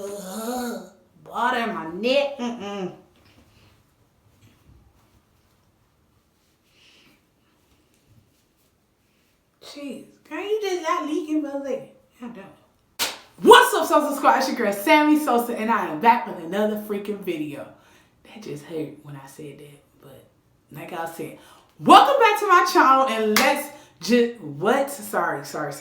Water in my neck. Jeez, girl, you just got leaking my leg. I'm done. What's up, SOSA SQUAD? It's your girl, Sammy Sosa, and I am back with another freaking video. That just hurt when I said that, but like I said, welcome back to my channel, and let's just, what? Sorry. What's up,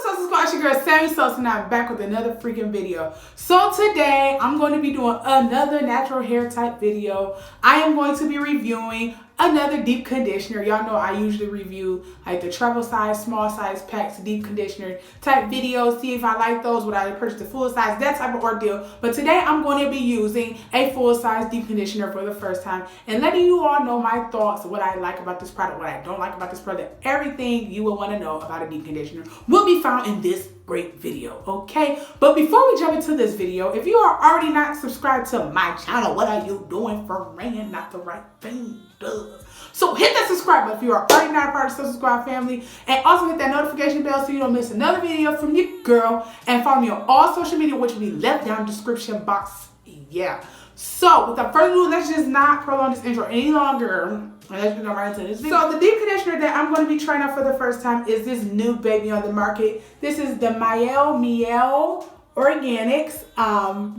SOSA SQUAD? It's your girl, Sammy Sosa, and I'm back with another freaking video. So today, I'm going to be doing another natural hair type video. I am going to be reviewing another deep conditioner. Y'all know I usually review like the travel size, small size packs, deep conditioner type videos. See if I like those, would I purchase the full size, that type of ordeal. But today I'm going to be using a full size deep conditioner for the first time and letting you all know my thoughts, what I like about this product, what I don't like about this product. Everything you will want to know about a deep conditioner will be found in this great video, okay? But before we jump into this video, if you are already not subscribed to my channel, what are you doing for ringing not the right thing? Duh. So hit that subscribe button if you are already not a part of the SOSA SQUAD family, and also hit that notification bell so you don't miss another video from your girl, and follow me on all social media, which will be left down in the description box. Yeah. So without further ado, let's just not prolong this intro any longer. Let's just go right into this video. So the deep conditioner that I'm going to be trying out for the first time is this new baby on the market. This is the Mielle Organics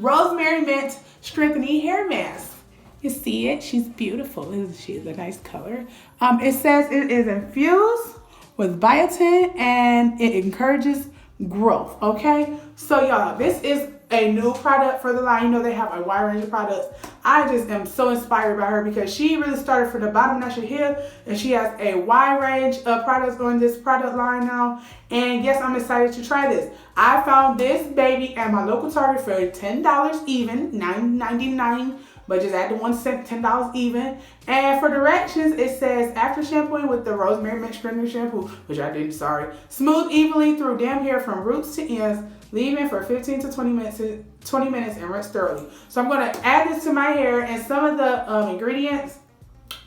Rosemary Mint Strengthening Hair Mask. You see it? She's beautiful. She has a nice color. It says it is infused with biotin and it encourages growth. Okay, so y'all, this is a new product for the line. You know they have a wide range of products. I just am so inspired by her because she really started from the bottom of your hip, and she has a wide range of products on this product line now. And yes, I'm excited to try this. I found this baby at my local Target for $10 even, $9.99. But just add the 1 cent, $10 even. And for directions, it says after shampooing with the Rosemary Mint Strengthening Shampoo, which I didn't, sorry. Smooth evenly through damp hair from roots to ends, leaving for 15 to 20 minutes and rinse thoroughly. So I'm going to add this to my hair, and some of the ingredients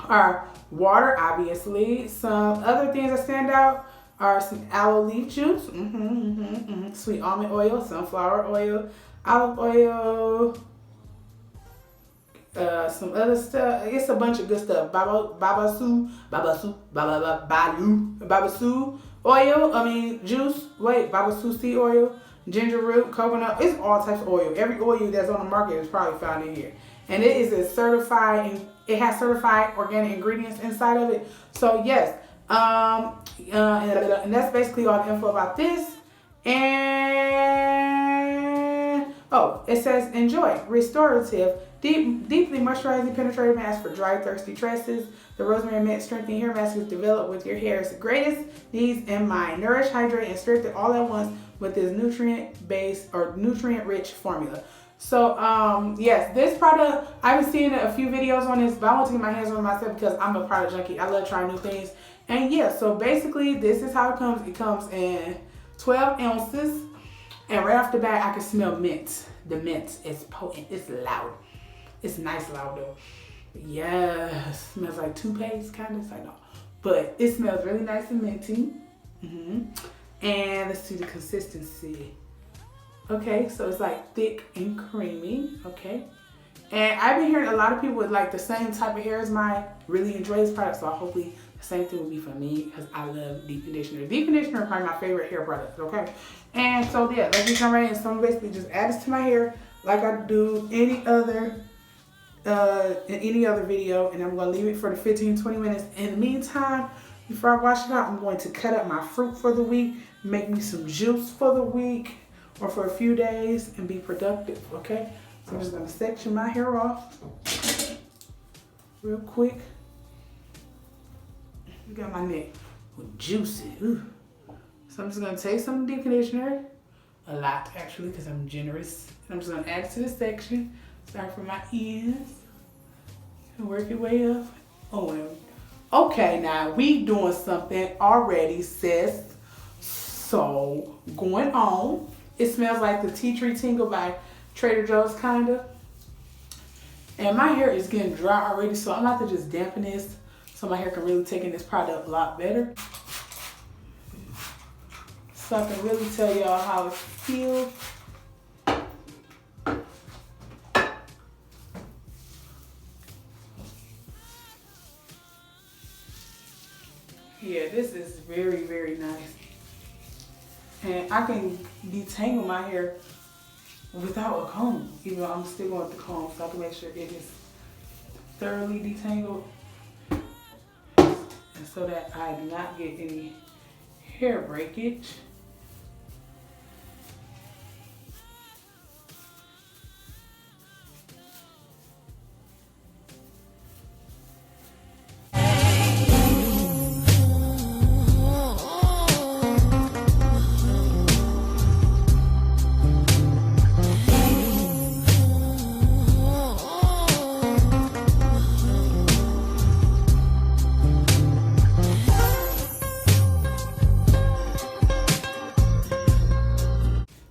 are water, obviously. Some other things that stand out are some aloe leaf juice, sweet almond oil, sunflower oil, olive oil, some other stuff. It's a bunch of good stuff. Babasu oil. Juice. Babasu seed oil, ginger root, coconut. It's all types of oil. Every oil that's on the market is probably found in here. And it is a certified, and it has certified organic ingredients inside of it. So yes, and that's basically all the info about this. And oh, it says enjoy restorative. Deeply moisturizing penetrating mask for dry, thirsty tresses. The Rosemary Mint Strengthening Hair Mask is developed with your hair's greatest needs in mind. Nourish, hydrate, and strengthen all at once with this nutrient-based or nutrient-rich formula. So, yes, this product, I've been seeing a few videos on this, but I want to get my hands on it myself because I'm a product junkie. I love trying new things. And yeah, so basically, this is how it comes. It comes in 12 ounces. And right off the bat, I can smell mint. The mint is potent. It's loud. It's nice loud though. Yes, smells like toothpaste kind of. I know, but it smells really nice and minty. And let's see the consistency. Okay, so it's like thick and creamy. Okay, and I've been hearing a lot of people with like the same type of hair as mine really enjoy this product. So hopefully the same thing will be for me because I love deep conditioner. Deep conditioner is probably my favorite hair product. Okay, and so yeah, let's just come right in. So I'm basically just add this to my hair like I do any other. In any other video, and I'm going to leave it for the 15-20 minutes. In the meantime, before I wash it out, I'm going to cut up my fruit for the week, make me some juice for the week or for a few days, and be productive. Okay, so I'm just going to section my hair off real quick. Look at my neck, juicy. Ooh. So I'm just going to take some deep conditioner, a lot actually because I'm generous, and I'm just going to add it to this section. Start from my ends and work your way up. Oh, okay, now we doing something already, sis. So going on. It smells like the Tea Tree Tingle by Trader Joe's, kinda. And my hair is getting dry already, so I'm about to just dampen this so my hair can really take in this product a lot better. So I can really tell y'all how it feels. Yeah, this is very, very nice. And I can detangle my hair without a comb, even though I'm still going with the comb, so I can make sure it is thoroughly detangled, and so that I do not get any hair breakage.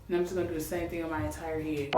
And I'm just gonna do the same thing on my entire head.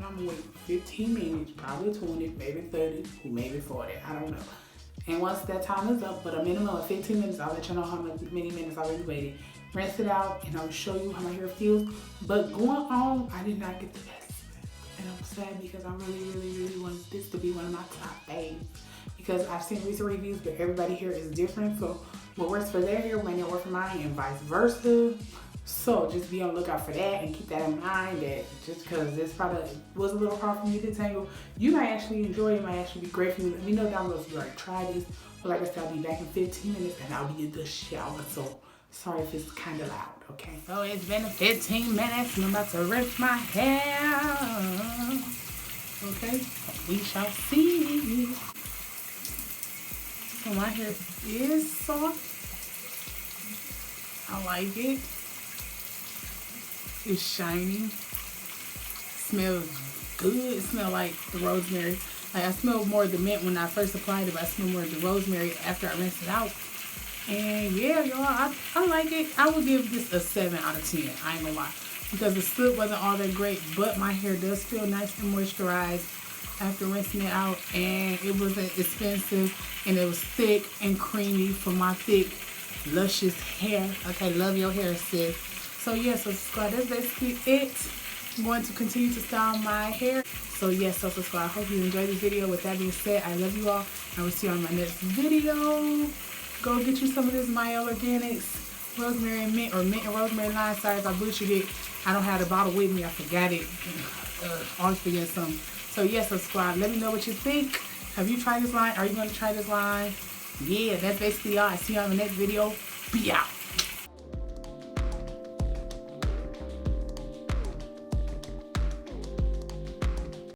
I'm gonna wait 15 minutes, probably 20, maybe 30, maybe 40, I don't know. And once that time is up, but a minimum of 15 minutes, I'll let you know how many minutes I already waited. Rinse it out, and I'll show you how my hair feels. But going on, I did not get the best. And I'm sad because I really want this to be one of my top faves. Because I've seen recent reviews, but everybody here is different. So what works for their hair may not work for mine, and vice versa. So just be on the lookout for that, and keep that in mind that just because this product was a little hard for me to tangle, you might actually enjoy it. It might actually be great for you. Let me know down below if you already tried this. But like I said, I'll be back in 15 minutes and I'll be in the shower. So sorry if it's kind of loud, okay? So it's been 15 minutes and I'm about to rinse my hair. Okay, we shall see. So my hair is soft. I like it. It's shiny. Smells good. It smells like the rosemary. Like I smelled more of the mint when I first applied it, but I smell more of the rosemary after I rinsed it out. And yeah, y'all, I like it. I would give this a 7 out of 10. I ain't gonna lie. Because the slip wasn't all that great, but my hair does feel nice and moisturized after rinsing it out. And it wasn't expensive, and it was thick and creamy for my thick, luscious hair. Okay, love your hair, sis. So yes, SOSA SQUAD, that's basically it. I'm going to continue to style my hair. So yes, SOSA SQUAD, I hope you enjoyed this video. With that being said, I love you all. I will see you on my next video. Go get you some of this mielleorganics rosemary and mint, or mint and rosemary line. Sorry if I butchered it. I don't have the bottle with me. I forgot it. Always forget something. So yes, subscribe. Let me know what you think. Have you tried this line? Are you going to try this line? Yeah, that's basically all. I see you on the next video. Be out.